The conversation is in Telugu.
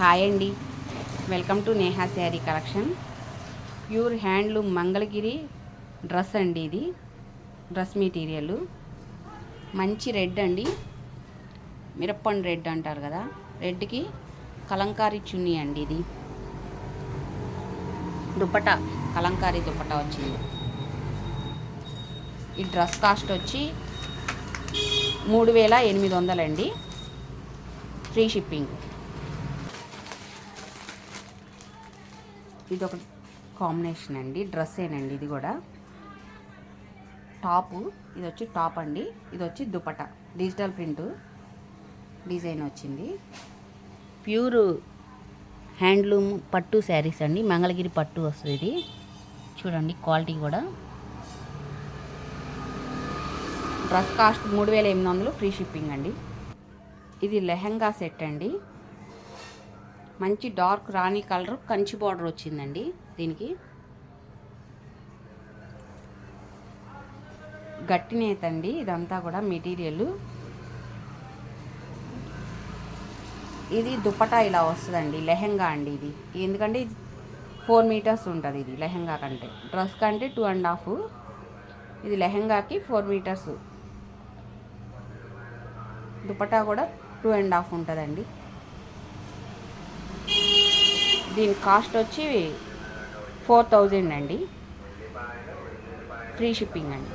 హాయ్ అండి, welcome to Neha sari collection. Pure handloom Mangalagiri dress అండి. ఇది డ్రెస్ మెటీరియల్ మంచి రెడ్ అండి, మిరప్పండు రెడ్ అంటారు కదా, రెడ్కి కలంకారీ చున్నీ అండి. ఇది దుపట్టా, కలంకారీ దుపట్టా వచ్చింది. ఈ డ్రెస్ కాస్ట్ వచ్చి 3800 అండి, ఫ్రీ షిప్పింగ్. ఇది ఒక కాంబినేషన్ అండి, డ్రెస్సేనండి. ఇది కూడా టాపు, ఇది వచ్చి టాప్ అండి, ఇది వచ్చి దుపట్టా, డిజిటల్ ప్రింట్ డిజైన్ వచ్చింది. ప్యూర్ హ్యాండ్లూమ్ పట్టు శారీస్ అండి, మంగళగిరి పట్టు వస్తుంది. ఇది చూడండి, క్వాలిటీ కూడా. డ్రెస్ కాస్ట్ 3800, ఫ్రీ షిప్పింగ్ అండి. ఇది లెహంగా సెట్ అండి, మంచి డార్క్ రాణి కలర్ కంచి బార్డర్ వచ్చిందండి. దీనికి గట్టి నేత అండి, ఇదంతా కూడా మెటీరియల్. ఇది దుపట్టా ఇలా వస్తుందండి, లెహంగా అండి ఇది. ఎందుకంటే ఇది 4 మీటర్స్ ఉంటుంది. ఇది లెహంగా కంటే, డ్రెస్ కంటే 2.5, ఇది లెహంగాకి 4 మీటర్స్. దుపట్టా కూడా 2.5 ఉంటుందండి. దీని కాస్ట్ వచ్చి 4000 అండి, ఫ్రీ షిప్పింగ్ అండి.